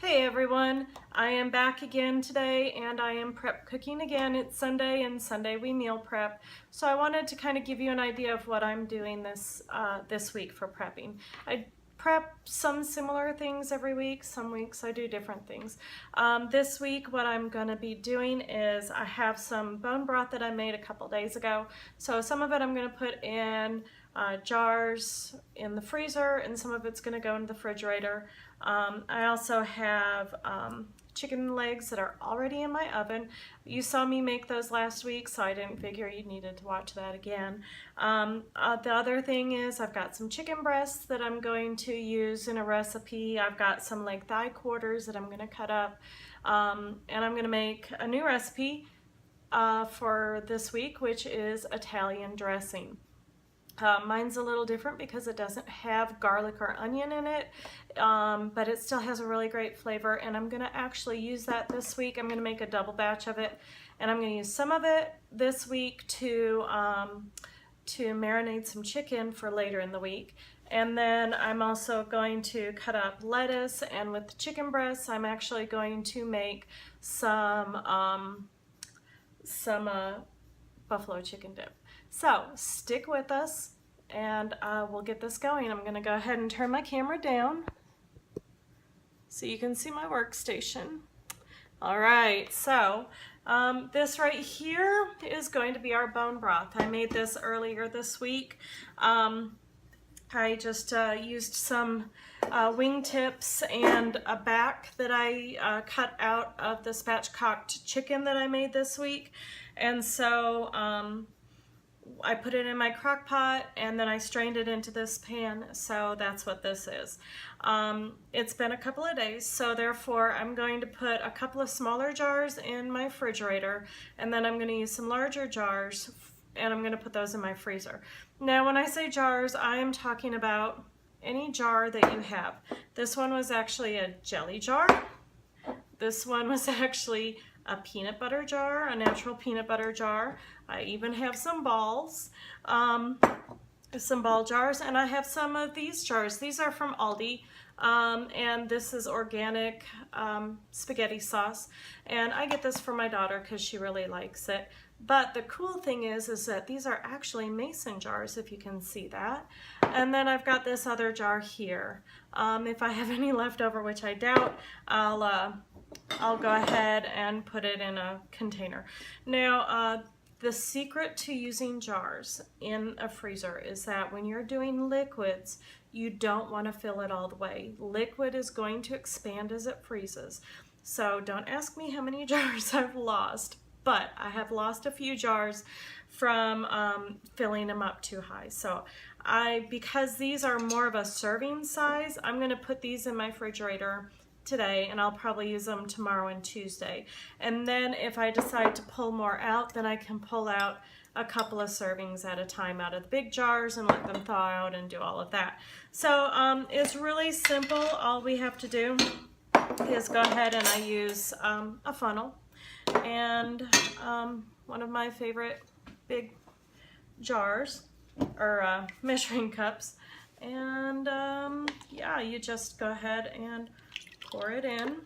Hey everyone, I am back again today and I am prep cooking again. It's Sunday and Sunday we meal prep. So I wanted to kind of give you an idea of what I'm doing this week for prepping. I prep some similar things every week. Some weeks I do different things. This week what I'm going to be doing is I have some bone broth that I made a couple days ago. So some of it I'm going to put in jars in the freezer and some of it's going to go into the refrigerator. I also have chicken legs that are already in my oven. You saw me make those last week, so I didn't figure you needed to watch that again. The other thing is I've got some chicken breasts that I'm going to use in a recipe. I've got some leg thigh quarters that I'm going to cut up, and I'm going to make a new recipe for this week, which is Italian dressing. Mine's a little different because it doesn't have garlic or onion in it, but it still has a really great flavor, and I'm going to actually use that this week. I'm going to make a double batch of it, and I'm going to use some of it this week to marinate some chicken for later in the week. And then I'm also going to cut up lettuce, and with the chicken breasts I'm actually going to make some buffalo chicken dip. So stick with us and we'll get this going. I'm going to go ahead and turn my camera down so you can see my workstation. All right, so this right here is going to be our bone broth. I made this earlier this week. I just used some wing tips and a back that I cut out of the spatchcocked chicken that I made this week. And so I put it in my crock pot and then I strained it into this pan, so that's what this is. It's been a couple of days, so therefore I'm going to put a couple of smaller jars in my refrigerator, and then I'm going to use some larger jars and I'm going to put those in my freezer. Now when I say jars, I am talking about any jar that you have. This one was actually a jelly jar. This one was actually a peanut butter jar, a natural peanut butter jar. I even have some balls, some ball jars, and I have some of these jars. These are from Aldi, and this is organic spaghetti sauce, and I get this for my daughter because she really likes it. But the cool thing is that these are actually mason jars, if you can see that. And then I've got this other jar here. If I have any left over, which I doubt, I'll go ahead and put it in a container. Now, the secret to using jars in a freezer is that when you're doing liquids, you don't want to fill it all the way. Liquid is going to expand as it freezes. So don't ask me how many jars I've lost, but I have lost a few jars from filling them up too high. So because these are more of a serving size, I'm going to put these in my refrigerator today, and I'll probably use them tomorrow and Tuesday. And then if I decide to pull more out, then I can pull out a couple of servings at a time out of the big jars and let them thaw out and do all of that. So it's really simple. All we have to do is go ahead and I use a funnel and one of my favorite big jars or measuring cups, and yeah, you just go ahead and pour it in.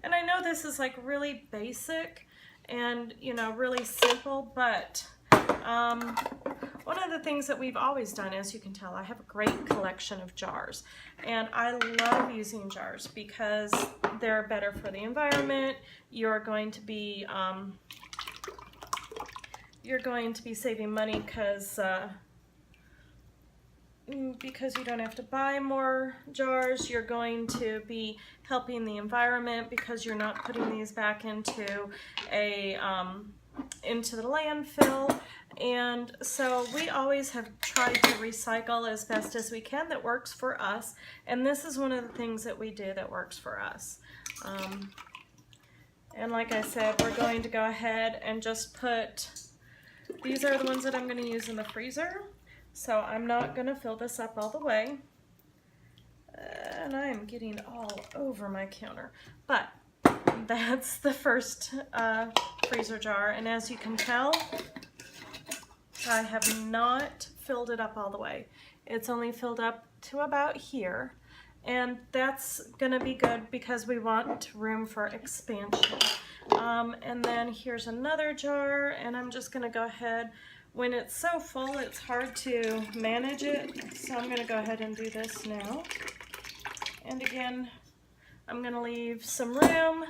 And I know this is like really basic and, you know, really simple, but one of the things that we've always done, as you can tell, I have a great collection of jars, and I love using jars because they're better for the environment. You're going to be saving money because you don't have to buy more jars. You're going to be helping the environment because you're not putting these back into the landfill. And so we always have tried to recycle as best as we can. That works for us, and this is one of the things that we do that works for us. And like I said, we're going to go ahead and just put, these are the ones that I'm going to use in the freezer. So I'm not going to fill this up all the way, and I am getting all over my counter, but that's the first freezer jar, and as you can tell, I have not filled it up all the way. It's only filled up to about here, And that's gonna be good because we want room for expansion. And then here's another jar, and I'm just gonna go ahead. When it's so full, it's hard to manage it, so I'm gonna go ahead and do this now. And again, I'm gonna leave some room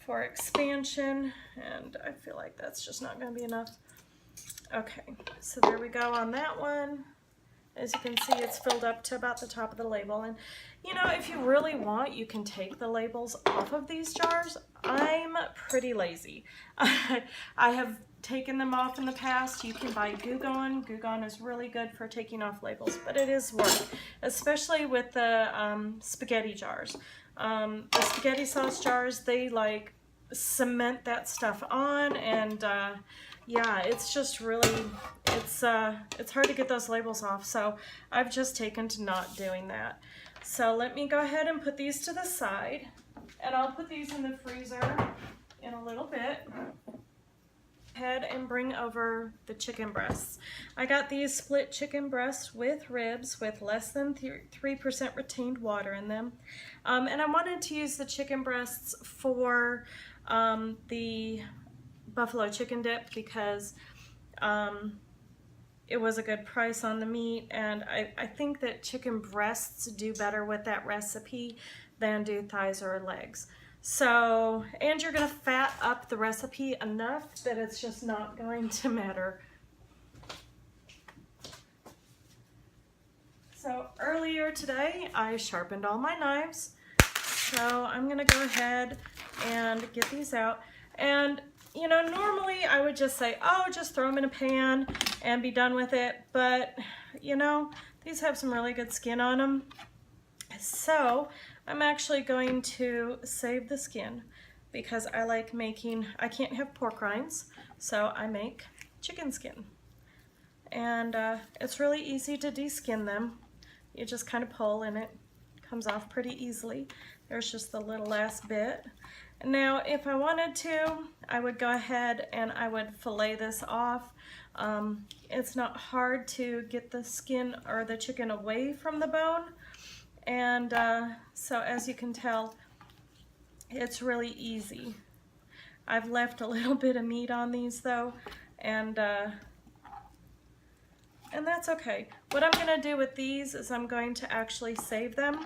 for expansion, and I feel like that's just not gonna be enough. Okay, so there we go on that one. As you can see, it's filled up to about the top of the label. And you know, if you really want, you can take the labels off of these jars. I'm pretty lazy. I have taken them off in the past. You can buy Goo Gone. Goo Gone is really good for taking off labels, but it is work, especially with the spaghetti jars. The spaghetti sauce jars, they like cement that stuff on, and yeah, it's just really, it's hard to get those labels off, so I've just taken to not doing that. So let me go ahead and put these to the side, and I'll put these in the freezer in a little bit. Head and bring over the chicken breasts. I got these split chicken breasts with ribs with less than 3% retained water in them. And I wanted to use the chicken breasts for the buffalo chicken dip because it was a good price on the meat, and I think that chicken breasts do better with that recipe than do thighs or legs. So, and you're gonna fat up the recipe enough that it's just not going to matter. So earlier today, I sharpened all my knives. So I'm gonna go ahead and get these out. And you know, normally I would just say, oh, just throw them in a pan and be done with it. But you know, these have some really good skin on them. So I'm actually going to save the skin because I like making, I can't have pork rinds, so I make chicken skin. And it's really easy to deskin them. You just kind of pull and it comes off pretty easily. There's just the little last bit. Now, if I wanted to, I would go ahead and I would fillet this off. It's not hard to get the skin or the chicken away from the bone. And so as you can tell, it's really easy. I've left a little bit of meat on these though, and that's okay. What I'm gonna do with these is I'm going to actually save them,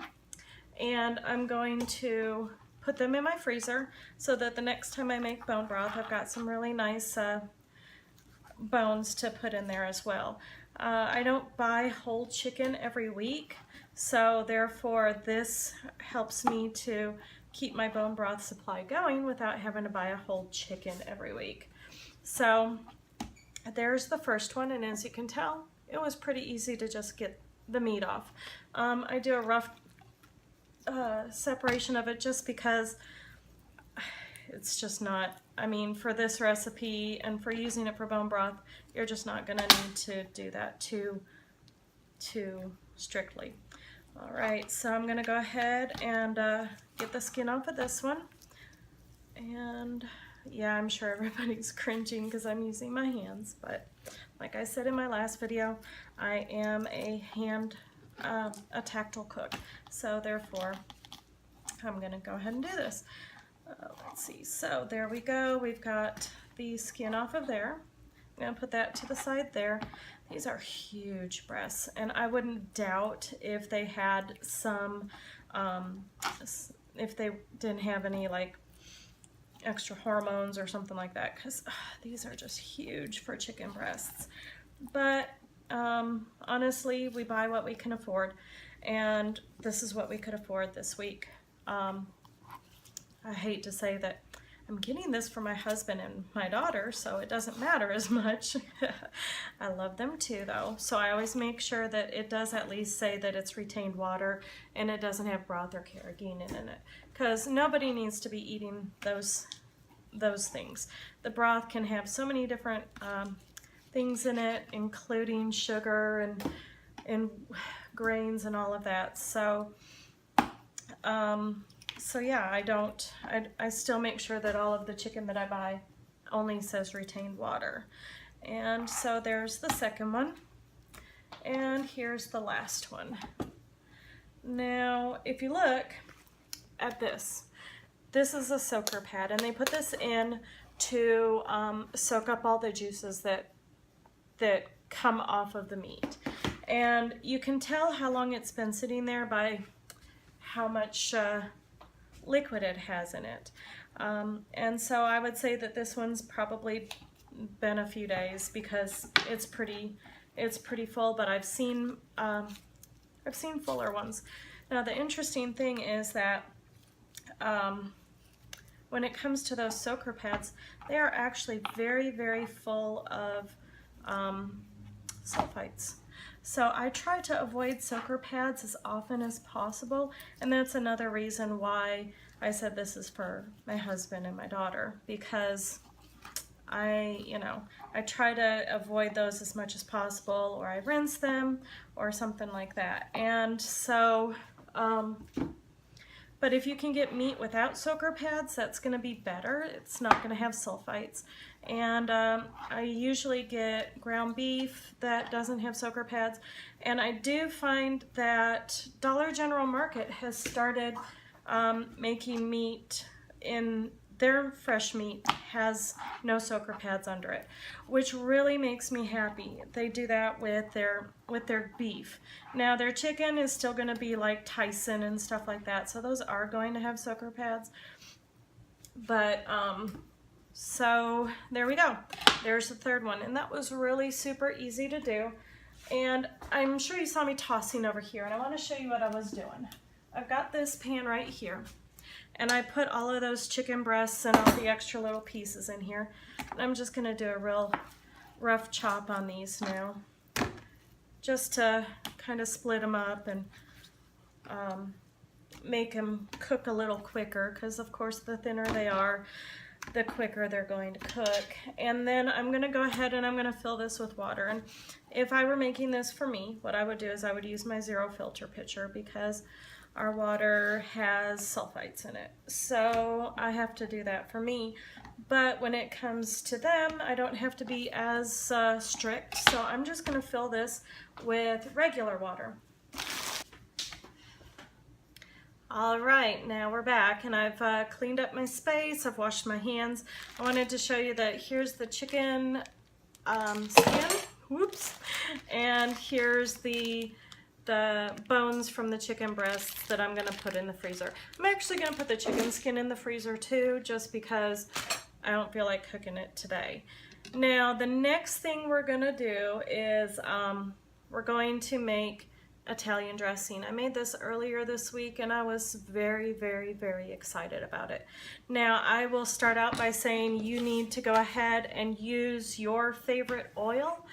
and I'm going to put them in my freezer so that the next time I make bone broth, I've got some really nice bones to put in there as well. I don't buy whole chicken every week, so therefore this helps me to keep my bone broth supply going without having to buy a whole chicken every week. So there's the first one, and as you can tell, it was pretty easy to just get the meat off. I do a rough separation of it just because it's just not, I mean, for this recipe and for using it for bone broth, you're just not going to need to do that too strictly. All right, so I'm going to go ahead and get the skin off of this one. And yeah, I'm sure everybody's cringing because I'm using my hands, but like I said in my last video, I am a tactile cook, so therefore I'm going to go ahead and do this. Let's see, so there we go. We've got the skin off of there. I'm going to put that to the side there. These are huge breasts, and I wouldn't doubt if they had some, if they didn't have any like extra hormones or something like that, because these are just huge for chicken breasts. But honestly, we buy what we can afford, and this is what we could afford this week. I hate to say that I'm getting this for my husband and my daughter, so it doesn't matter as much. I love them too, though, so I always make sure that it does at least say that it's retained water and it doesn't have broth or carrageenan in it, because nobody needs to be eating those things. The broth can have so many different things in it, including sugar and grains and all of that. So so yeah, I still make sure that all of the chicken that I buy only says retained water. And so there's the second one, and here's the last one. Now, if you look at this, this is a soaker pad, and they put this in to soak up all the juices that come off of the meat. And you can tell how long it's been sitting there by how much liquid it has in it. And so I would say that this one's probably been a few days because it's pretty full, but I've seen fuller ones. Now the interesting thing is that when it comes to those soaker pads, they are actually very, very full of sulfites. So I try to avoid soaker pads as often as possible, and that's another reason why I said this is for my husband and my daughter, because I try to avoid those as much as possible, or I rinse them or something like that. And so but if you can get meat without soaker pads, that's going to be better. It's not going to have sulfites. And I usually get ground beef that doesn't have soaker pads. And I do find that Dollar General Market has started making meat in their fresh meat has no soaker pads under it, which really makes me happy. They do that with their beef. Now their chicken is still going to be like Tyson and stuff like that, so those are going to have soaker pads. But so there we go. There's the third one, and that was really super easy to do. And I'm sure you saw me tossing over here, and I want to show you what I was doing. I've got this pan right here, and I put all of those chicken breasts and all the extra little pieces in here. And I'm just going to do a real rough chop on these now, just to kind of split them up and make them cook a little quicker, because of course the thinner they are, the quicker they're going to cook. And then I'm going to go ahead and I'm going to fill this with water. And if I were making this for me, what I would do is I would use my zero filter pitcher, because our water has sulfites in it. So I have to do that for me. But when it comes to them, I don't have to be as strict. So I'm just going to fill this with regular water. All right, now we're back, and I've cleaned up my space. I've washed my hands. I wanted to show you that here's the chicken skin. Whoops. And here's the bones from the chicken breasts that I'm going to put in the freezer. I'm actually going to put the chicken skin in the freezer too, just because I don't feel like cooking it today. Now the next thing we're going to do is we're going to make Italian dressing. I made this earlier this week, and I was very, very, very excited about it. Now I will start out by saying you need to go ahead and use your favorite oil.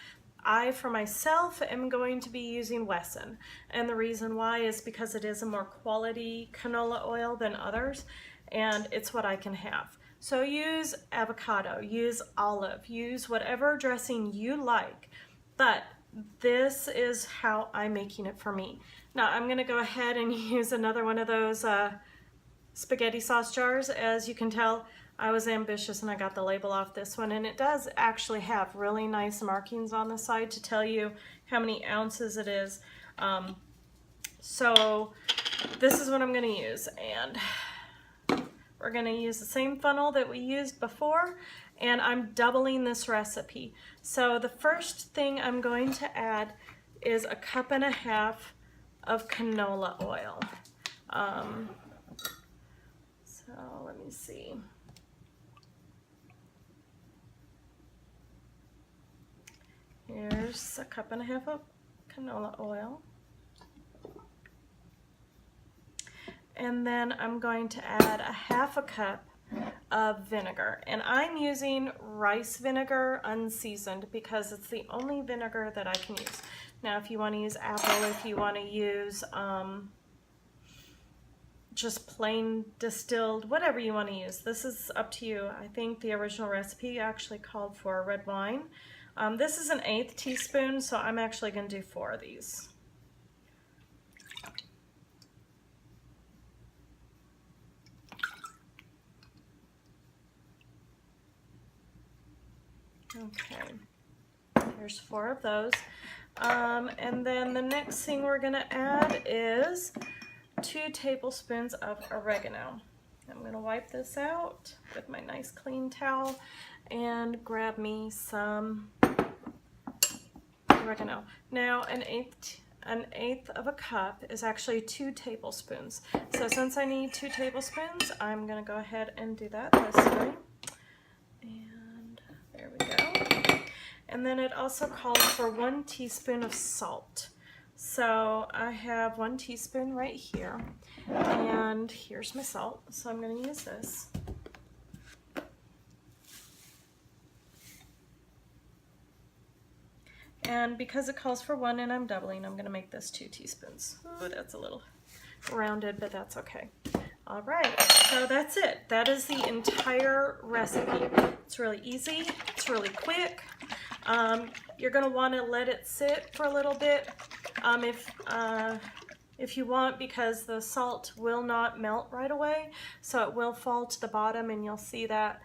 I, for myself, am going to be using Wesson, and the reason why is because it is a more quality canola oil than others, and it's what I can have. So use avocado, use olive, use whatever dressing you like, but this is how I'm making it for me. Now I'm going to go ahead and use another one of those spaghetti sauce jars. As you can tell, I was ambitious and I got the label off this one, and it does actually have really nice markings on the side to tell you how many ounces it is. So this is what I'm going to use, and we're going to use the same funnel that we used before, and I'm doubling this recipe. So the first thing I'm going to add is 1.5 cups of canola oil. So let me see. Here's 1.5 cups of canola oil. And then I'm going to add 1/2 cup of vinegar. And I'm using rice vinegar unseasoned because it's the only vinegar that I can use. Now if you want to use apple, if you want to use just plain distilled, whatever you want to use, this is up to you. I think the original recipe actually called for red wine. This is 1/8 teaspoon, so I'm actually going to do 4 of these. Okay, here's 4 of those. And then the next thing we're going to add is 2 tablespoons of oregano. I'm going to wipe this out with my nice clean towel and grab me some oregano. Now an eighth of a cup is actually 2 tablespoons. So since I need 2 tablespoons, I'm going to go ahead and do that this way. And there we go. And then it also calls for 1 teaspoon of salt. So I have 1 teaspoon right here, and here's my salt, so I'm going to use this. And because it calls for 1 and I'm doubling, I'm going to make this 2 teaspoons. Ooh, that's a little rounded, but that's okay. All right, so that's it. That is the entire recipe. It's really easy, it's really quick. You're going to want to let it sit for a little bit if you want, because the salt will not melt right away, so it will fall to the bottom and you'll see that.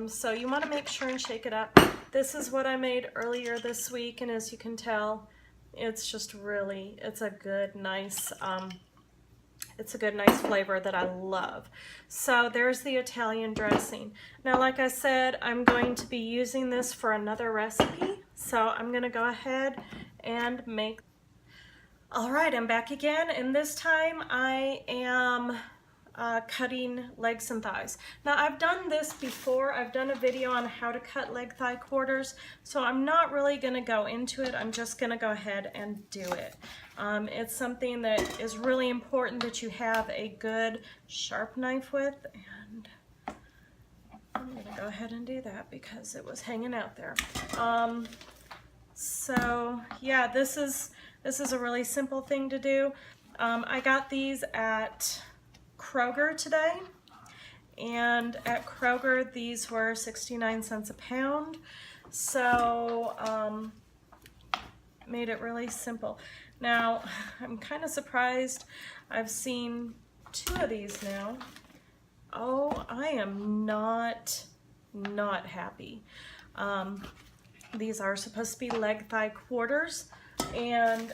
So you want to make sure and shake it up. This is what I made earlier this week, and as you can tell, it's just really, it's a good, nice flavor that I love. So there's the Italian dressing. Now, like I said, I'm going to be using this for another recipe, so I'm going to go ahead and make. All right, I'm back again, and this time I am cutting legs and thighs. Now, I've done this before. I've done a video on how to cut leg thigh quarters, so I'm not really going to go into it. I'm just going to go ahead and do it. It's something that is really important that you have a good sharp knife with, and I'm going to go ahead and do that because it was hanging out there. So yeah, this is a really simple thing to do. I got these at Kroger today, and at Kroger these were 69 cents a pound, so made it really simple. Now, I'm kind of surprised. I've seen 2 of these now. Oh, I am not happy. These are supposed to be leg thigh quarters, and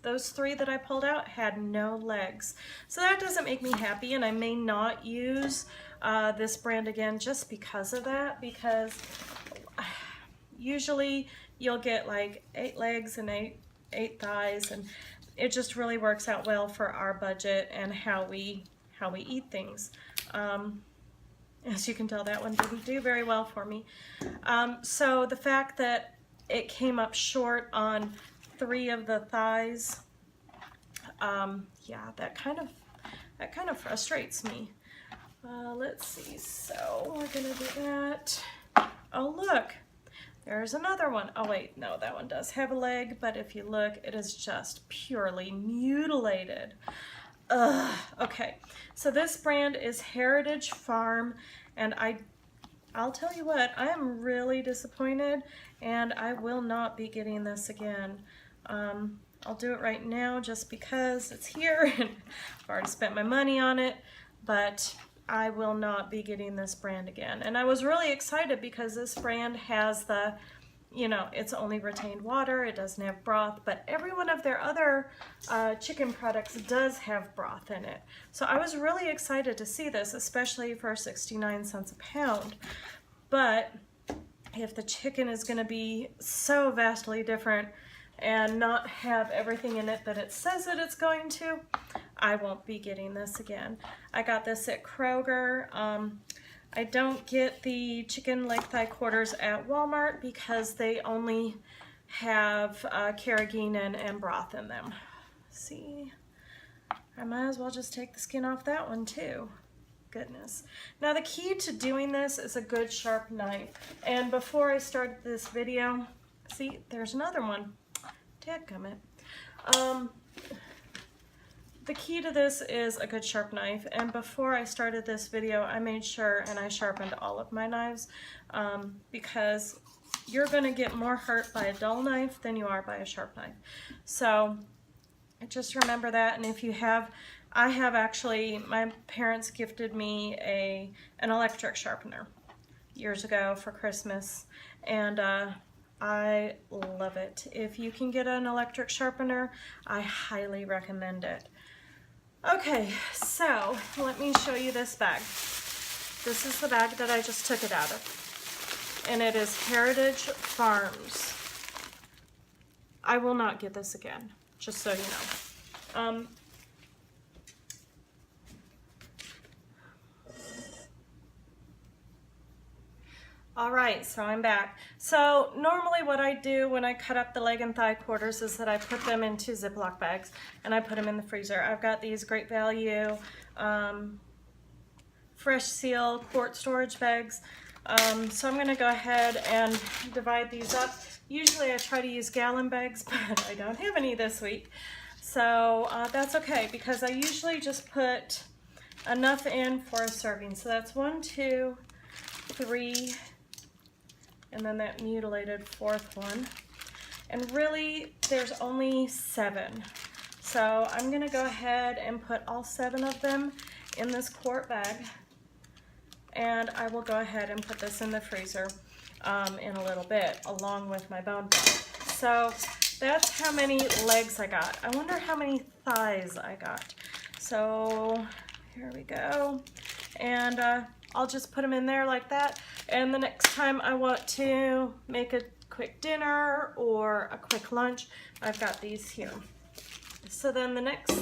those 3 that I pulled out had no legs. So that doesn't make me happy, and I may not use this brand again just because of that, because usually you'll get like 8 legs and 8 thighs, and it just really works out well for our budget and how we eat things. As you can tell, that one didn't do very well for me. So the fact that it came up short on 3 of the thighs, yeah, that kind of frustrates me. Let's see, so we're gonna do that. Oh, look, there's another one. Oh wait, no, that one does have a leg, but if you look, it is just purely mutilated. Ugh. Okay, so this brand is Heritage Farm, and I'll tell you what, I am really disappointed, and I will not be getting this again. I'll do it right now just because it's here, and I've already spent my money on it, but I will not be getting this brand again. And I was really excited because this brand has the, you know, it's only retained water, it doesn't have broth, but every one of their other chicken products does have broth in it. So I was really excited to see this, especially for 69 cents a pound. But if the chicken is going to be so vastly different and not have everything in it that it says that it's going to, I won't be getting this again. I got this at Kroger. I don't get the chicken leg thigh quarters at Walmart because they only have carrageenan and broth in them. See, I might as well just take the skin off that one too. Goodness. Now the key to doing this is a good sharp knife. And before I started this video, see, there's another one. Dadgummit. The key to this is a good sharp knife, and before I started this video I made sure and I sharpened all of my knives, because you're going to get more hurt by a dull knife than you are by a sharp knife. So just remember that. And if you have, I have actually, my parents gifted me an electric sharpener years ago for Christmas, and I love it. If you can get an electric sharpener, I highly recommend it. Okay, so let me show you this bag. This is the bag that I just took it out of, and it is Heritage Farms. I will not get this again, just so you know. All right, so I'm back. So normally what I do when I cut up the leg and thigh quarters is that I put them into Ziploc bags and I put them in the freezer. I've got these Great Value Fresh Seal quart storage bags. So I'm gonna go ahead and divide these up. Usually I try to use gallon bags, but I don't have any this week. So that's okay, because I usually just put enough in for a serving. So that's 1, 2, 3, and then that mutilated 4th one. And really, there's only 7. So I'm gonna go ahead and put all 7 of them in this quart bag. And I will go ahead and put this in the freezer in a little bit, along with my bone broth. So that's how many legs I got. I wonder how many thighs I got. So here we go. And I'll just put them in there like that. And the next time I want to make a quick dinner or a quick lunch, I've got these here. So then the next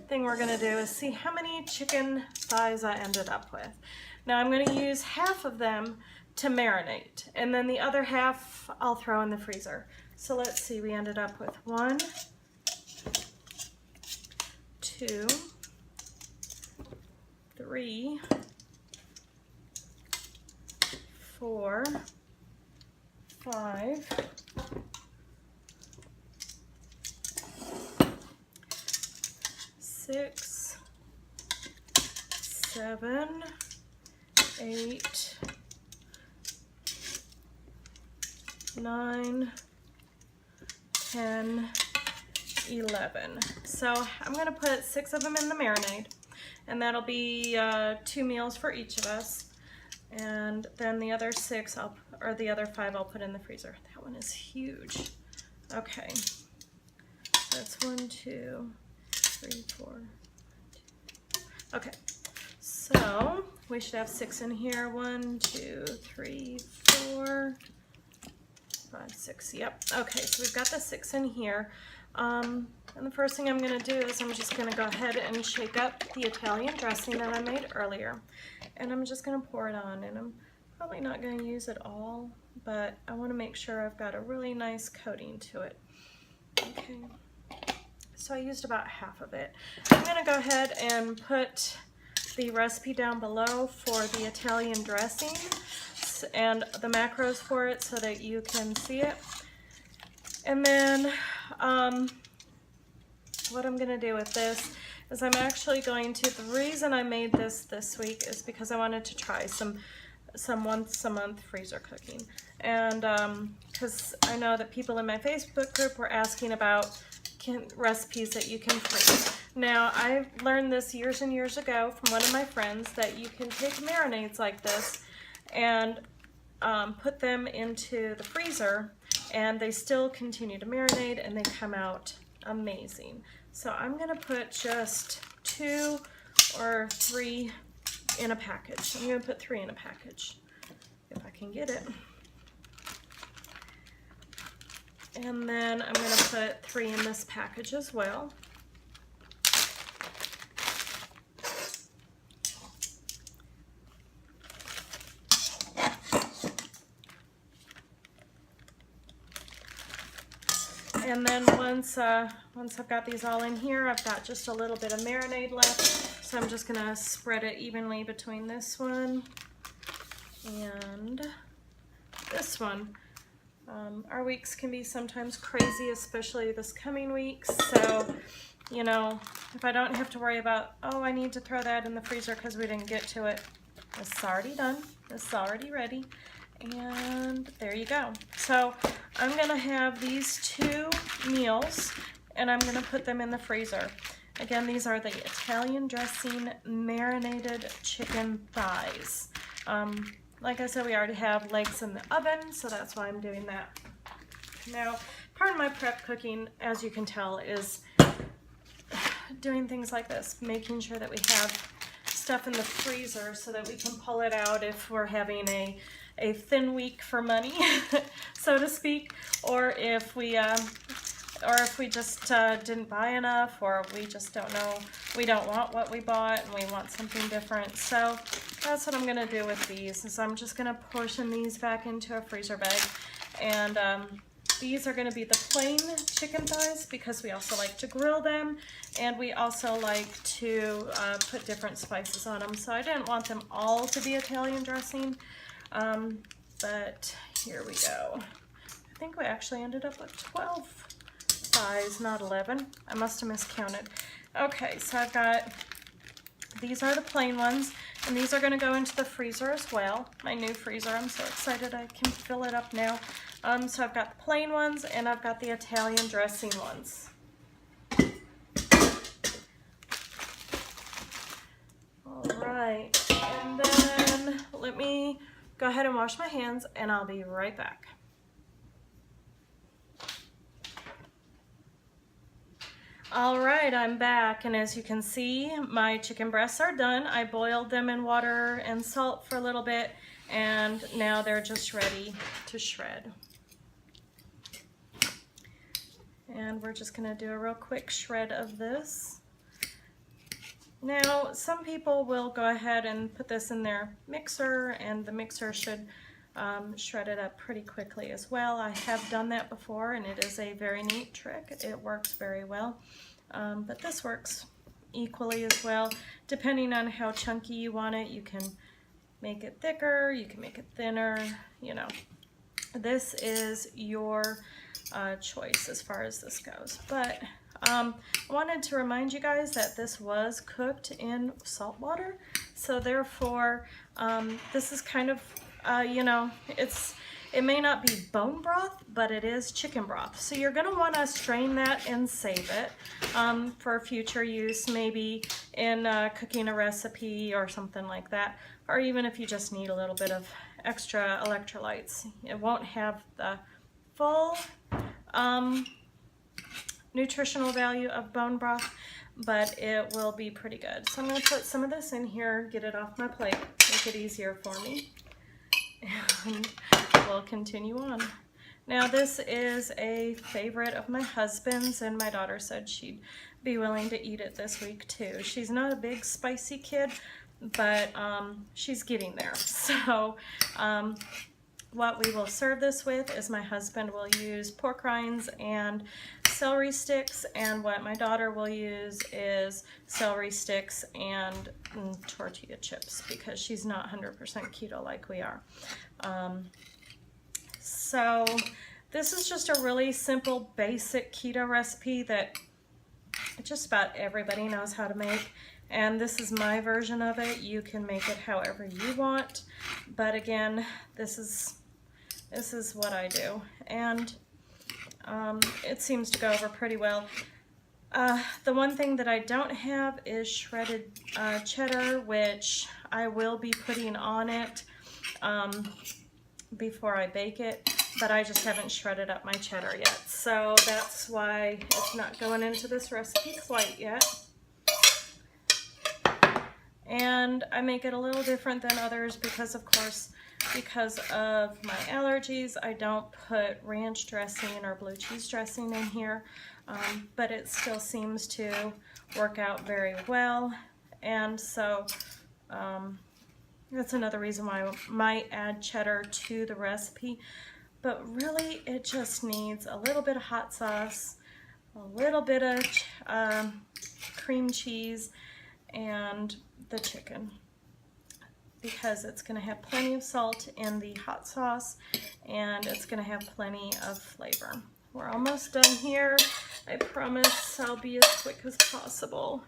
thing we're gonna do is see how many chicken thighs I ended up with. Now I'm gonna use half of them to marinate, and then the other half I'll throw in the freezer. So let's see, we ended up with 1, 2, 3, 4, 5, 6, 7, 8, 9, 10, 11. So I'm going to put 6 of them in the marinade, and that'll be 2 meals for each of us. And then the other 6, or the other 5, I'll put in the freezer. That one is huge. Okay, that's 1, 2, 3, 4. Okay, so we should have 6 in here. 1, 2, 3, 4, 5, 6. Yep. Okay, so we've got the 6 in here. And the first thing I'm going to do is I'm just going to go ahead and shake up the Italian dressing that I made earlier. And I'm just going to pour it on. And I'm probably not going to use it all, but I want to make sure I've got a really nice coating to it. Okay. So I used about half of it. I'm going to go ahead and put the recipe down below for the Italian dressing and the macros for it so that you can see it. And then what I'm going to do with this is I'm actually going to, the reason I made this week is because I wanted to try some once a month freezer cooking. And because I know that people in my Facebook group were asking about recipes that you can freeze. Now, I learned this years and years ago from one of my friends that you can take marinades like this and put them into the freezer, and they still continue to marinate and they come out amazing. So I'm going to put just 2 or 3 in a package. I'm going to put 3 in a package if I can get it. And then I'm going to put 3 in this package as well. And then once I've got these all in here, I've got just a little bit of marinade left. So I'm just going to spread it evenly between this one and this one. Our weeks can be sometimes crazy, especially this coming week. So, you know, if I don't have to worry about, oh, I need to throw that in the freezer because we didn't get to it. It's already done. It's already ready. And there you go. So I'm going to have these 2 meals, and I'm going to put them in the freezer. Again, these are the Italian dressing marinated chicken thighs. Like I said, we already have legs in the oven, so that's why I'm doing that. Now, part of my prep cooking, as you can tell, is doing things like this, making sure that we have stuff in the freezer so that we can pull it out if we're having a thin week for money, so to speak, or if we just didn't buy enough, or we just don't know, we don't want what we bought and we want something different. So that's what I'm gonna do with these, is I'm just gonna portion these back into a freezer bag. And these are gonna be the plain chicken thighs, because we also like to grill them, and we also like to put different spices on them. So I didn't want them all to be Italian dressing, but here we go. I think we actually ended up with 12 thighs, not 11. I must have miscounted. Okay, so I've got, these are the plain ones, and these are going to go into the freezer as well. My new freezer, I'm so excited I can fill it up now. So I've got the plain ones, and I've got the Italian dressing ones. All right, and then let me go ahead and wash my hands, and I'll be right back. All right, I'm back, and as you can see, my chicken breasts are done. I boiled them in water and salt for a little bit, and now they're just ready to shred. And we're just gonna do a real quick shred of this. Now, some people will go ahead and put this in their mixer, and the mixer should shred it up pretty quickly as well. I have done that before, and it is a very neat trick. It works very well, but this works equally as well. Depending on how chunky you want it, you can make it thicker, you can make it thinner, you know. This is your choice as far as this goes. But I wanted to remind you guys that this was cooked in salt water, so therefore this is kind of you know, it may not be bone broth, but it is chicken broth. So you're going to want to strain that and save it for future use, maybe in cooking a recipe or something like that, or even if you just need a little bit of extra electrolytes. It won't have the full nutritional value of bone broth, but it will be pretty good. So I'm going to put some of this in here, get it off my plate, make it easier for me. And we'll continue on. Now, this is a favorite of my husband's, and my daughter said she'd be willing to eat it this week too. She's not a big spicy kid, but she's getting there. So what we will serve this with is my husband will use pork rinds and celery sticks, and what my daughter will use is celery sticks and tortilla chips, because she's not 100% keto like we are. So this is just a really simple, basic keto recipe that just about everybody knows how to make. And this is my version of it. You can make it however you want, but again, this is what I do, and it seems to go over pretty well. The one thing that I don't have is shredded cheddar, which I will be putting on it before I bake it, but I just haven't shredded up my cheddar yet, so that's why it's not going into this recipe quite yet. And I make it a little different than others because, of course, because of my allergies, I don't put ranch dressing or blue cheese dressing in here, but it still seems to work out very well. And so that's another reason why I might add cheddar to the recipe. But really, it just needs a little bit of hot sauce, a little bit of cream cheese, and the chicken, because it's going to have plenty of salt in the hot sauce, and it's going to have plenty of flavor. We're almost done here. I promise I'll be as quick as possible.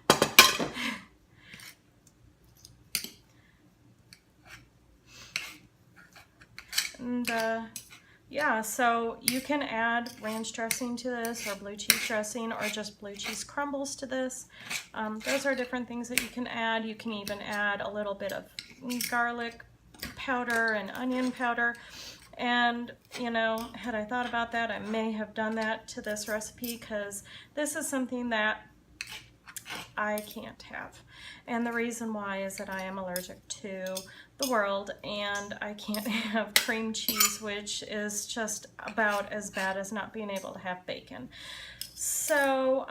And yeah, so you can add ranch dressing to this, or blue cheese dressing, or just blue cheese crumbles to this. Those are different things that you can add. You can even add a little bit of garlic powder and onion powder. And, you know, had I thought about that, I may have done that to this recipe, because this is something that I can't have. And the reason why is that I am allergic to the world, and I can't have cream cheese, which is just about as bad as not being able to have bacon. So,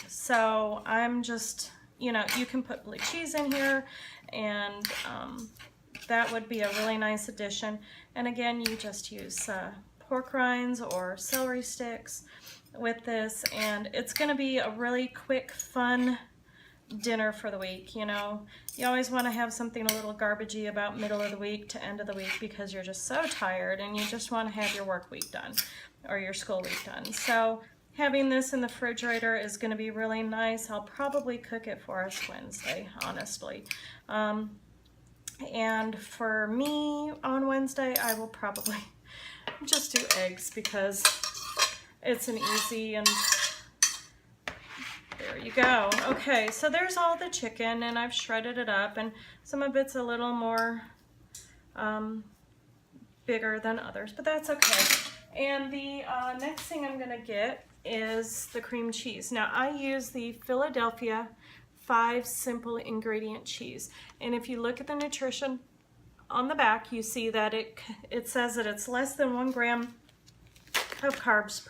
so I'm just, you know, you can put blue cheese in here, and that would be a really nice addition. And again, you just use pork rinds or celery sticks with this, and it's going to be a really quick, fun dinner for the week. You know, you always want to have something a little garbagey about middle of the week to end of the week, because you're just so tired and you just want to have your work week done or your school week done. So having this in the refrigerator is going to be really nice. I'll probably cook it for us Wednesday, honestly. And for me on Wednesday, I will probably just do eggs, because it's an easy, and there you go. Okay, so there's all the chicken, and I've shredded it up, and some of it's a little more bigger than others, but that's okay. And the next thing I'm gonna get is the cream cheese. Now I use the Philadelphia 5 simple ingredient cheese, and if you look at the nutrition on the back, you see that it says that it's less than 1 gram of carbs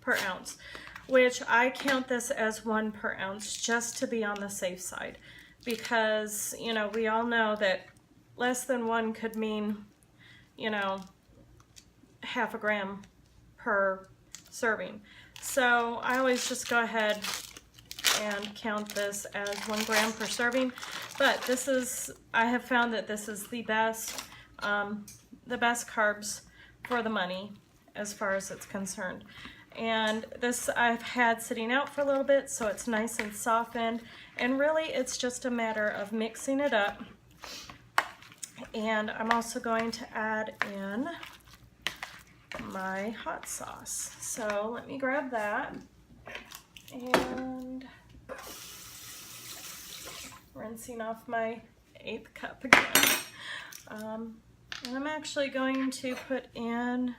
per ounce, which I count this as 1 per ounce just to be on the safe side, because, you know, we all know that less than 1 could mean, you know, half a gram per serving. So I always just go ahead and count this as 1 gram per serving. But this is, I have found that this is the best carbs for the money as far as it's concerned. And this I've had sitting out for a little bit, so it's nice and softened. And really it's just a matter of mixing it up. And I'm also going to add in my hot sauce. So let me grab that and rinsing off my 1/8 cup again. And I'm actually going to put in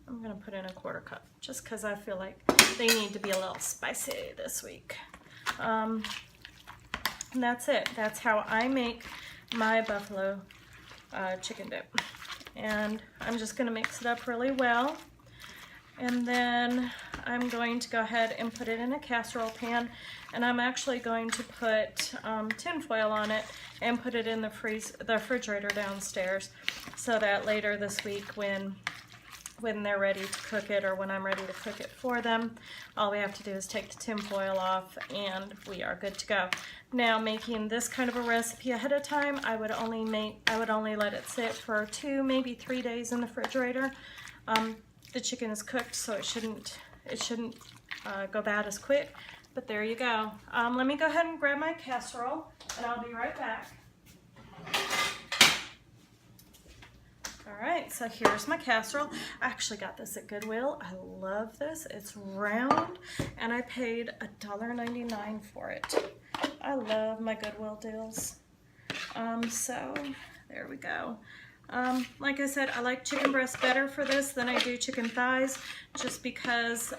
I'm going to put in 1/4 cup, just because I feel like they need to be a little spicy this week. And that's it. That's how I make my buffalo chicken dip. And I'm just going to mix it up really well. And then I'm going to go ahead and put it in a casserole pan, and I'm actually going to put tin foil on it and put it in the refrigerator downstairs, so that later this week when they're ready to cook it, or when I'm ready to cook it for them, all we have to do is take the tin foil off and we are good to go. Now, making this kind of a recipe ahead of time, I would only let it sit for 2, maybe 3 days in the refrigerator. The chicken is cooked, so it shouldn't go bad as quick. But there you go. Let me go ahead and grab my casserole, and I'll be right back. All right, so here's my casserole. I actually got this at Goodwill. I love this. It's round, and I paid $1.99 for it. I love my Goodwill deals. So there we go. Like I said, I like chicken breast better for this than I do chicken thighs, just because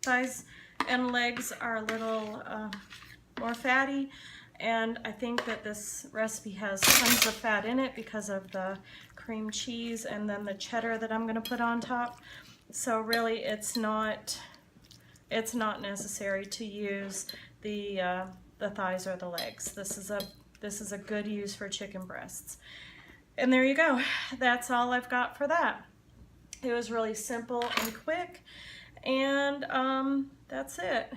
thighs and legs are a little more fatty, and I think that this recipe has tons of fat in it because of the cream cheese and then the cheddar that I'm going to put on top. So really it's not necessary to use the thighs or the legs. This is a good use for chicken breasts. And there you go. That's all I've got for that. It was really simple and quick, and that's it.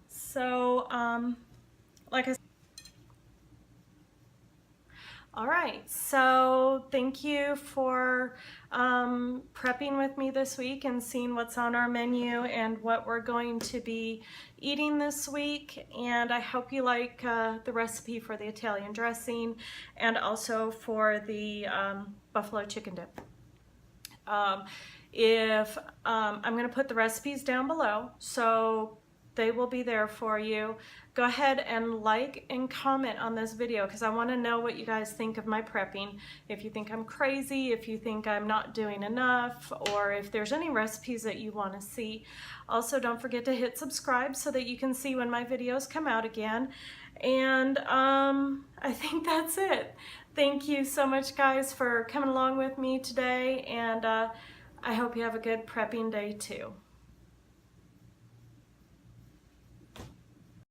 So like I said, all right, so thank you for prepping with me this week and seeing what's on our menu and what we're going to be eating this week. And I hope you like the recipe for the Italian dressing, and also for the buffalo chicken dip. I'm going to put the recipes down below, so They will be there for you. Go ahead and like and comment on this video because I want to know what you guys think of my prepping. If you think I'm crazy, if you think I'm not doing enough, or if there's any recipes that you want to see. Also, don't forget to hit subscribe so that you can see when my videos come out again. And I think that's it. Thank you so much, guys, for coming along with me today, and I hope you have a good prepping day too.